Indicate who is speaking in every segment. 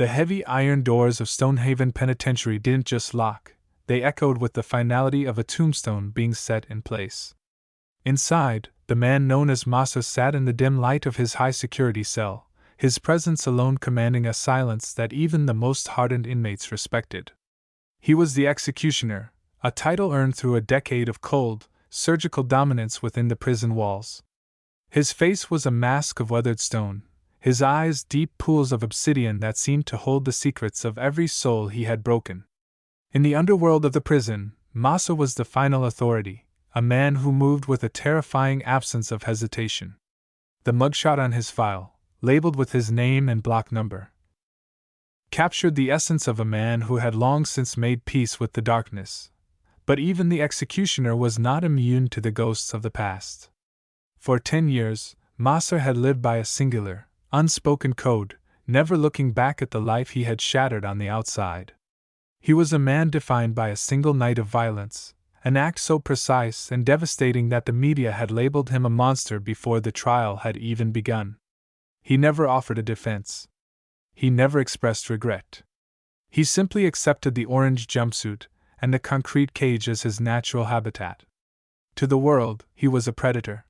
Speaker 1: The heavy iron doors of Stonehaven Penitentiary didn't just lock, they echoed with the finality of a tombstone being set in place. Inside, the man known as Massa sat in the dim light of his high-security cell, his presence alone commanding a silence that even the most hardened inmates respected. He was the executioner, a title earned through a decade of cold, surgical dominance within the prison walls. His face was a mask of weathered stone, his eyes deep pools of obsidian that seemed to hold the secrets of every soul he had broken. In the underworld of the prison, Massa was the final authority, a man who moved with a terrifying absence of hesitation. The mugshot on his file, labeled with his name and block number, captured the essence of a man who had long since made peace with the darkness. But even the executioner was not immune to the ghosts of the past. For 10 years, Massa had lived by a singular, unspoken code, never looking back at the life he had shattered on the outside. He was a man defined by a single night of violence, an act so precise and devastating that the media had labeled him a monster before the trial had even begun. He never offered a defense. He never expressed regret. He simply accepted the orange jumpsuit and the concrete cage as his natural habitat. To the world, he was a predator.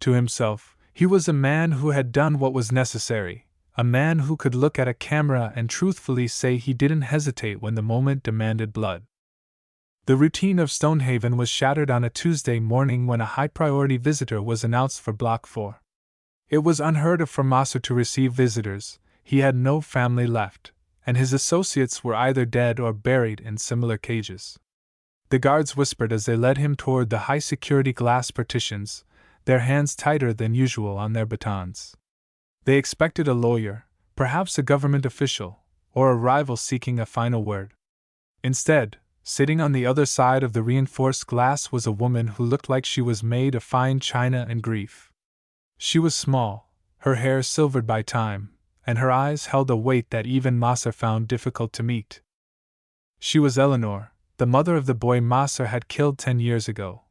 Speaker 1: To himself, he was a man who had done what was necessary, a man who could look at a camera and truthfully say he didn't hesitate when the moment demanded blood. The routine of Stonehaven was shattered on a Tuesday morning when a high-priority visitor was announced for Block 4. It was unheard of for Massa to receive visitors. He had no family left, and his associates were either dead or buried in similar cages. The guards whispered as they led him toward the high-security glass partitions, their hands tighter than usual on their batons. They expected a lawyer, perhaps a government official, or a rival seeking a final word. Instead, sitting on the other side of the reinforced glass was a woman who looked like she was made of fine china and grief. She was small, her hair silvered by time, and her eyes held a weight that even Massa found difficult to meet. She was Eleanor, the mother of the boy Massa had killed 10 years ago.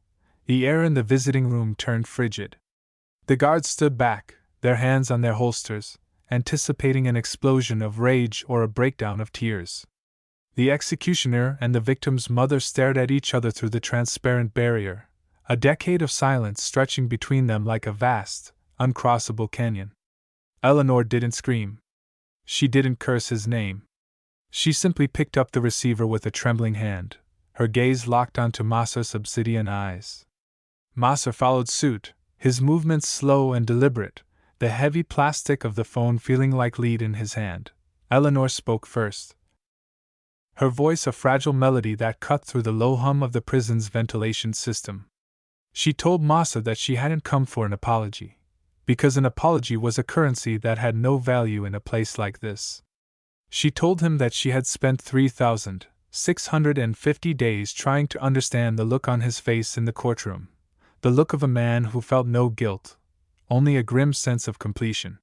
Speaker 1: The air in the visiting room turned frigid. The guards stood back, their hands on their holsters, anticipating an explosion of rage or a breakdown of tears. The executioner and the victim's mother stared at each other through the transparent barrier, a decade of silence stretching between them like a vast, uncrossable canyon. Eleanor didn't scream. She didn't curse his name. She simply picked up the receiver with a trembling hand, her gaze locked onto Massa's obsidian eyes. Massa followed suit, his movements slow and deliberate, the heavy plastic of the phone feeling like lead in his hand. Eleanor spoke first, her voice a fragile melody that cut through the low hum of the prison's ventilation system. She told Massa that she hadn't come for an apology, because an apology was a currency that had no value in a place like this. She told him that she had spent 3,650 days trying to understand the look on his face in the courtroom, the look of a man who felt no guilt, only a grim sense of completion.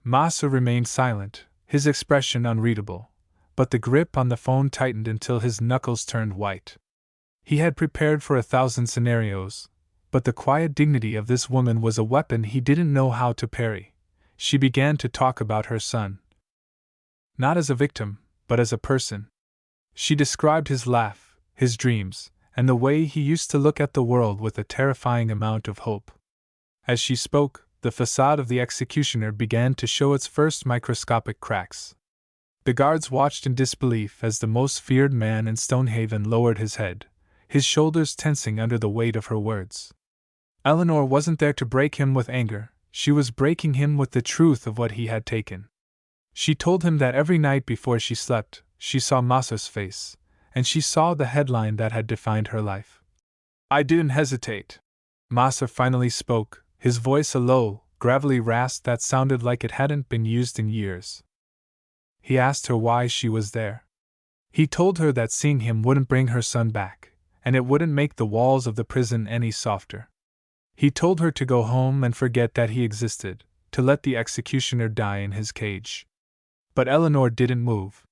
Speaker 1: Massa remained silent, his expression unreadable, but the grip on the phone tightened until his knuckles turned white. He had prepared for 1,000 scenarios, but the quiet dignity of this woman was a weapon he didn't know how to parry. She began to talk about her son. Not as a victim, but as a person. She described his laugh, his dreams, and the way he used to look at the world with a terrifying amount of hope. As she spoke, the facade of the executioner began to show its first microscopic cracks. The guards watched in disbelief as the most feared man in Stonehaven lowered his head, his shoulders tensing under the weight of her words. Eleanor wasn't there to break him with anger, she was breaking him with the truth of what he had taken. She told him that every night before she slept, she saw Massa's face, and she saw the headline that had defined her life. "I didn't hesitate." Massa finally spoke, his voice a low, gravelly rasp that sounded like it hadn't been used in years. He asked her why she was there. He told her that seeing him wouldn't bring her son back, and it wouldn't make the walls of the prison any softer. He told her to go home and forget that he existed, to let the executioner die in his cage. But Eleanor didn't move.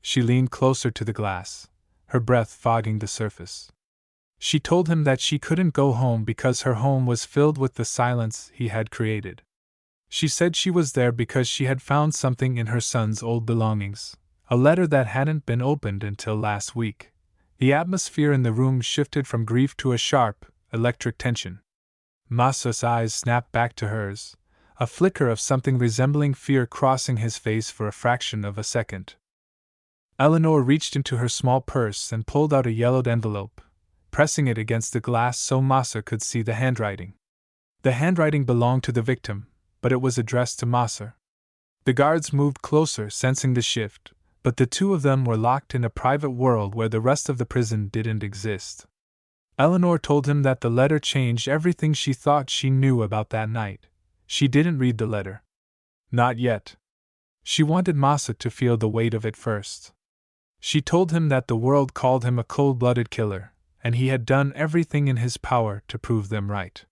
Speaker 1: She leaned closer to the glass, her breath fogging the surface. She told him that she couldn't go home because her home was filled with the silence he had created. She said she was there because she had found something in her son's old belongings, a letter that hadn't been opened until last week. The atmosphere in the room shifted from grief to a sharp, electric tension. Masa's eyes snapped back to hers, a flicker of something resembling fear crossing his face for a fraction of a second. Eleanor reached into her small purse and pulled out a yellowed envelope, pressing it against the glass so Masa could see the handwriting. The handwriting belonged to the victim, but it was addressed to Masa. The guards moved closer, sensing the shift, but the two of them were locked in a private world where the rest of the prison didn't exist. Eleanor told him that the letter changed everything she thought she knew about that night. She didn't read the letter. Not yet. She wanted Masa to feel the weight of it first. She told him that the world called him a cold-blooded killer, and he had done everything in his power to prove them right.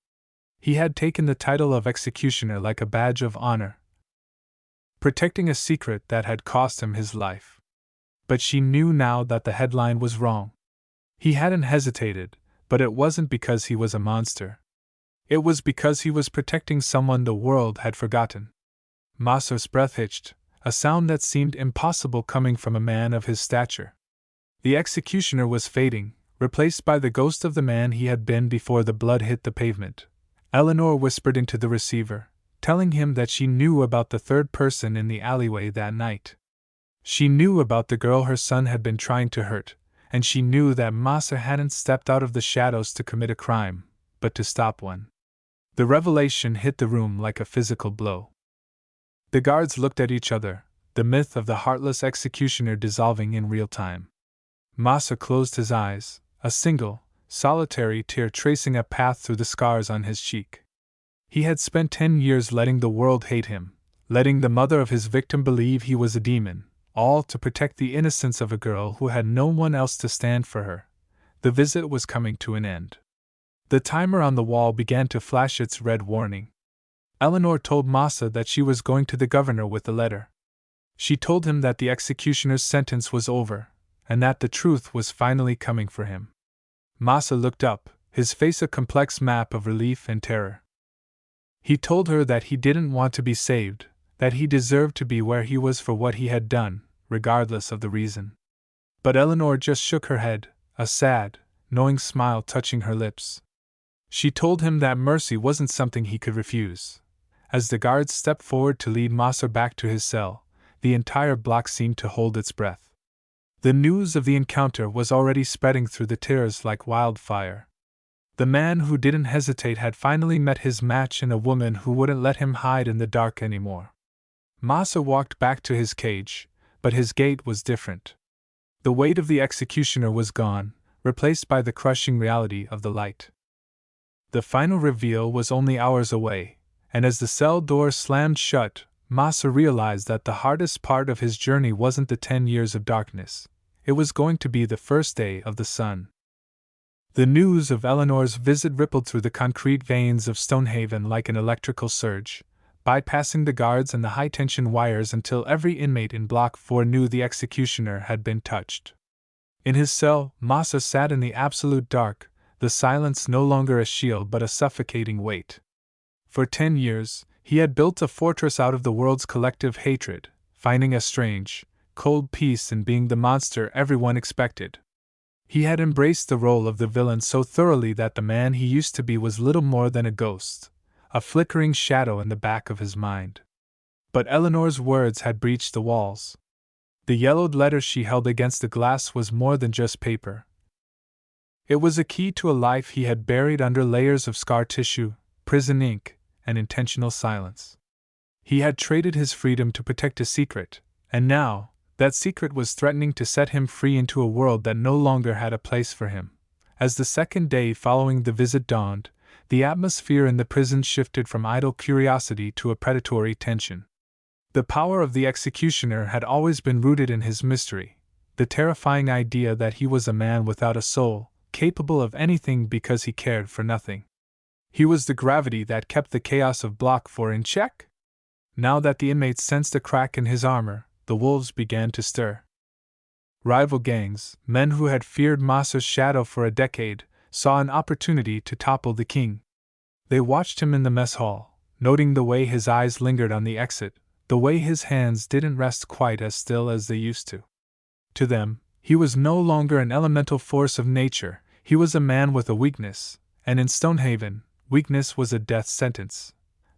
Speaker 1: He had taken the title of executioner like a badge of honor, protecting a secret that had cost him his life. But she knew now that the headline was wrong. He hadn't hesitated, but it wasn't because he was a monster. It was because he was protecting someone the world had forgotten. Masa's breath hitched, a sound that seemed impossible coming from a man of his stature. The executioner was fading, replaced by the ghost of the man he had been before the blood hit the pavement. Eleanor whispered into the receiver, telling him that she knew about the third person in the alleyway that night. She knew about the girl her son had been trying to hurt, and she knew that Masa hadn't stepped out of the shadows to commit a crime, but to stop one. The revelation hit the room like a physical blow. The guards looked at each other, the myth of the heartless executioner dissolving in real time. Masa closed his eyes, a single, solitary tear tracing a path through the scars on his cheek. He had spent 10 years letting the world hate him, letting the mother of his victim believe he was a demon, all to protect the innocence of a girl who had no one else to stand for her. The visit was coming to an end. The timer on the wall began to flash its red warning. Eleanor told Masa that she was going to the governor with the letter. She told him that the executioner's sentence was over, and that the truth was finally coming for him. Masa looked up, his face a complex map of relief and terror. He told her that he didn't want to be saved, that he deserved to be where he was for what he had done, regardless of the reason. But Eleanor just shook her head, a sad, knowing smile touching her lips. She told him that mercy wasn't something he could refuse. As the guards stepped forward to lead Masa back to his cell, the entire block seemed to hold its breath. The news of the encounter was already spreading through the tiers like wildfire. The man who didn't hesitate had finally met his match in a woman who wouldn't let him hide in the dark anymore. Masa walked back to his cage, but his gait was different. The weight of the executioner was gone, replaced by the crushing reality of the light. The final reveal was only hours away, and as the cell door slammed shut, Masa realized that the hardest part of his journey wasn't the 10 years of darkness. It was going to be the first day of the sun. The news of Eleanor's visit rippled through the concrete veins of Stonehaven like an electrical surge, bypassing the guards and the high-tension wires until every inmate in Block 4 knew the executioner had been touched. In his cell, Masa sat in the absolute dark, the silence no longer a shield but a suffocating weight. For 10 years, he had built a fortress out of the world's collective hatred, finding a strange, cold peace in being the monster everyone expected. He had embraced the role of the villain so thoroughly that the man he used to be was little more than a ghost, a flickering shadow in the back of his mind. But Eleanor's words had breached the walls. The yellowed letter she held against the glass was more than just paper. It was a key to a life he had buried under layers of scar tissue, prison ink, and intentional silence. He had traded his freedom to protect a secret, and now, that secret was threatening to set him free into a world that no longer had a place for him. As the second day following the visit dawned, the atmosphere in the prison shifted from idle curiosity to a predatory tension. The power of the executioner had always been rooted in his mystery, the terrifying idea that he was a man without a soul, capable of anything because he cared for nothing. He was the gravity that kept the chaos of Block 4 in check. Now that the inmates sensed a crack in his armor, the wolves began to stir. Rival gangs, men who had feared Masa's shadow for a decade, saw an opportunity to topple the king. They watched him in the mess hall, noting the way his eyes lingered on the exit, the way his hands didn't rest quite as still as they used to. To them, he was no longer an elemental force of nature, he was a man with a weakness, and in Stonehaven, weakness was a death sentence.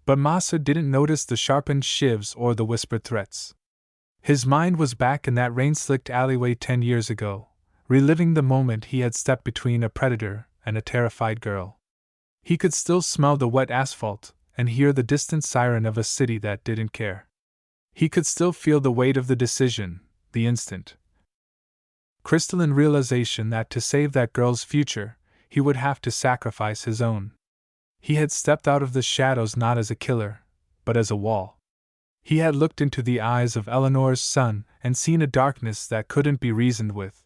Speaker 1: But Massa didn't notice the sharpened shivs or the whispered threats. His mind was back in that rain-slicked alleyway 10 years ago, reliving the moment he had stepped between a predator and a terrified girl. He could still smell the wet asphalt and hear the distant siren of a city that didn't care. He could still feel the weight of the decision, the instant crystalline realization that to save that girl's future, he would have to sacrifice his own. He had stepped out of the shadows not as a killer, but as a wall. He had looked into the eyes of Eleanor's son and seen a darkness that couldn't be reasoned with.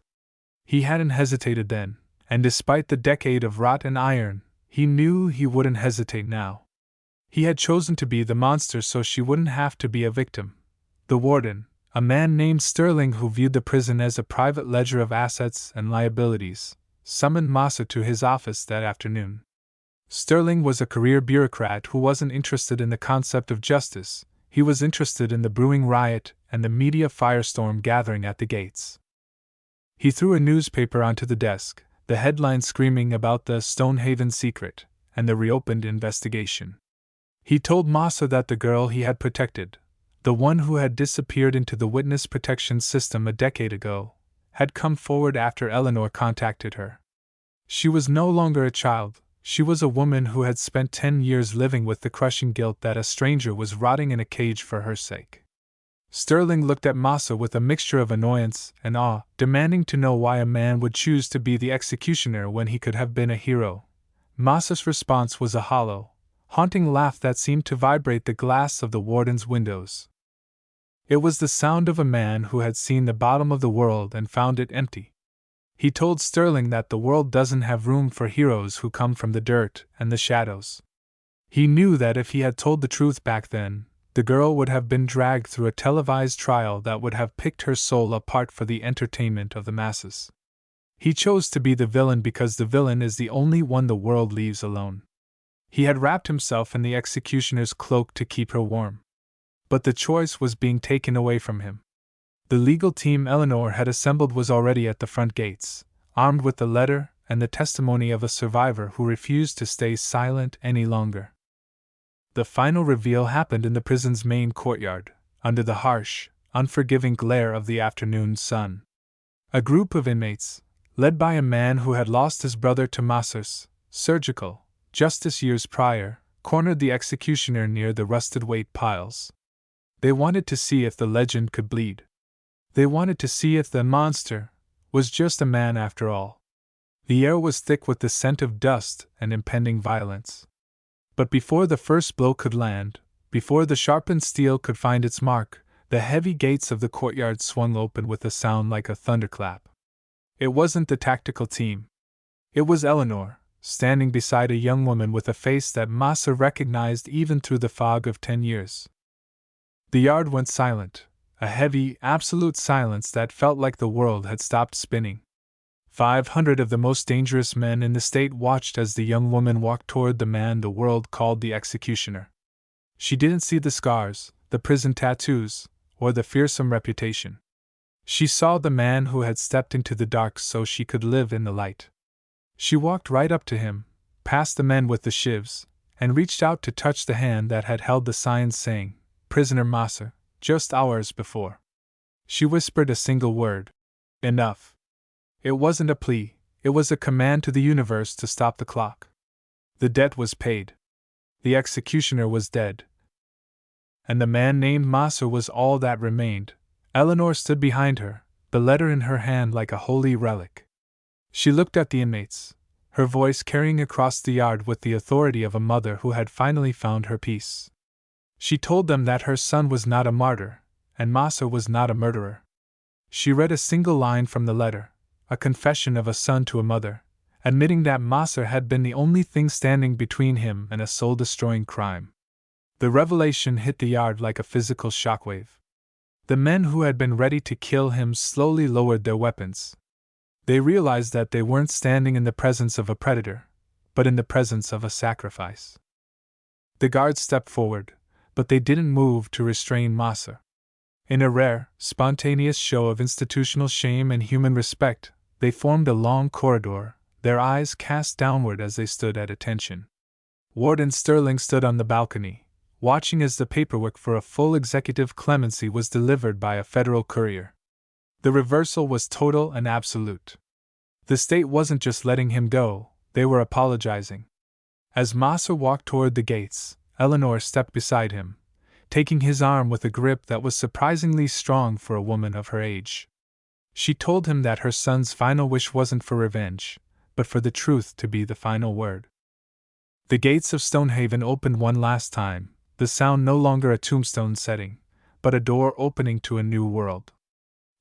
Speaker 1: He hadn't hesitated then, and despite the decade of wrought and iron, he knew he wouldn't hesitate now. He had chosen to be the monster so she wouldn't have to be a victim. The warden, a man named Sterling who viewed the prison as a private ledger of assets and liabilities, summoned Massa to his office that afternoon. Sterling was a career bureaucrat who wasn't interested in the concept of justice, he was interested in the brewing riot and the media firestorm gathering at the gates. He threw a newspaper onto the desk, the headline screaming about the Stonehaven secret and the reopened investigation. He told Massa that the girl he had protected, the one who had disappeared into the witness protection system a decade ago, had come forward after Eleanor contacted her. She was no longer a child, she was a woman who had spent 10 years living with the crushing guilt that a stranger was rotting in a cage for her sake. Sterling looked at Massa with a mixture of annoyance and awe, demanding to know why a man would choose to be the executioner when he could have been a hero. Massa's response was a hollow, haunting laugh that seemed to vibrate the glass of the warden's windows. It was the sound of a man who had seen the bottom of the world and found it empty. He told Sterling that the world doesn't have room for heroes who come from the dirt and the shadows. He knew that if he had told the truth back then, the girl would have been dragged through a televised trial that would have picked her soul apart for the entertainment of the masses. He chose to be the villain because the villain is the only one the world leaves alone. He had wrapped himself in the executioner's cloak to keep her warm. But the choice was being taken away from him. The legal team Eleanor had assembled was already at the front gates, armed with the letter and the testimony of a survivor who refused to stay silent any longer. The final reveal happened in the prison's main courtyard, under the harsh, unforgiving glare of the afternoon sun. A group of inmates, led by a man who had lost his brother to Massa's surgical justice years prior, cornered the executioner near the rusted weight piles. They wanted to see if the legend could bleed. They wanted to see if the monster was just a man after all. The air was thick with the scent of dust and impending violence. But before the first blow could land, before the sharpened steel could find its mark, the heavy gates of the courtyard swung open with a sound like a thunderclap. It wasn't the tactical team. It was Eleanor, standing beside a young woman with a face that Massa recognized even through the fog of 10 years. The yard went silent, a heavy, absolute silence that felt like the world had stopped spinning. 500 of the most dangerous men in the state watched as the young woman walked toward the man the world called the executioner. She didn't see the scars, the prison tattoos, or the fearsome reputation. She saw the man who had stepped into the dark so she could live in the light. She walked right up to him, past the men with the shivs, and reached out to touch the hand that had held the sign saying, "Prisoner Massa," just hours before. She whispered a single word. Enough. It wasn't a plea, it was a command to the universe to stop the clock. The debt was paid. The executioner was dead. And the man named Massa was all that remained. Eleanor stood behind her, the letter in her hand like a holy relic. She looked at the inmates, her voice carrying across the yard with the authority of a mother who had finally found her peace. She told them that her son was not a martyr, and Massa was not a murderer. She read a single line from the letter, a confession of a son to a mother, admitting that Massa had been the only thing standing between him and a soul-destroying crime. The revelation hit the yard like a physical shockwave. The men who had been ready to kill him slowly lowered their weapons. They realized that they weren't standing in the presence of a predator, but in the presence of a sacrifice. The guards stepped forward, but they didn't move to restrain Massa. In a rare, spontaneous show of institutional shame and human respect, they formed a long corridor, their eyes cast downward as they stood at attention. Warden Sterling stood on the balcony, watching as the paperwork for a full executive clemency was delivered by a federal courier. The reversal was total and absolute. The state wasn't just letting him go, they were apologizing. As Massa walked toward the gates, Eleanor stepped beside him, taking his arm with a grip that was surprisingly strong for a woman of her age. She told him that her son's final wish wasn't for revenge, but for the truth to be the final word. The gates of Stonehaven opened one last time, the sound no longer a tombstone setting, but a door opening to a new world.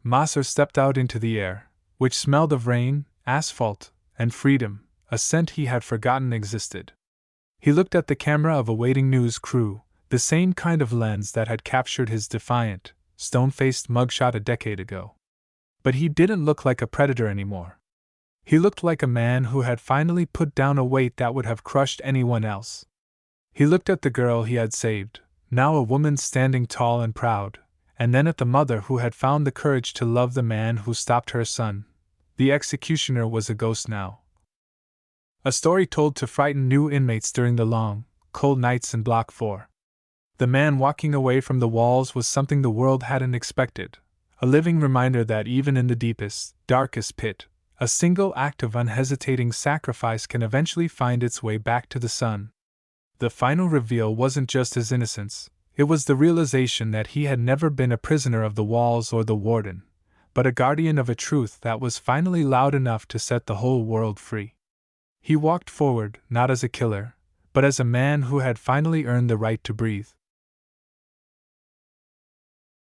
Speaker 1: Massa stepped out into the air, which smelled of rain, asphalt, and freedom, a scent he had forgotten existed. He looked at the camera of a waiting news crew, the same kind of lens that had captured his defiant, stone-faced mugshot a decade ago. But he didn't look like a predator anymore. He looked like a man who had finally put down a weight that would have crushed anyone else. He looked at the girl he had saved, now a woman standing tall and proud, and then at the mother who had found the courage to love the man who stopped her son. The executioner was a ghost now. A story told to frighten new inmates during the long, cold nights in Block 4. The man walking away from the walls was something the world hadn't expected, a living reminder that even in the deepest, darkest pit, a single act of unhesitating sacrifice can eventually find its way back to the sun. The final reveal wasn't just his innocence, it was the realization that he had never been a prisoner of the walls or the warden, but a guardian of a truth that was finally loud enough to set the whole world free. He walked forward, not as a killer, but as a man who had finally earned the right to breathe.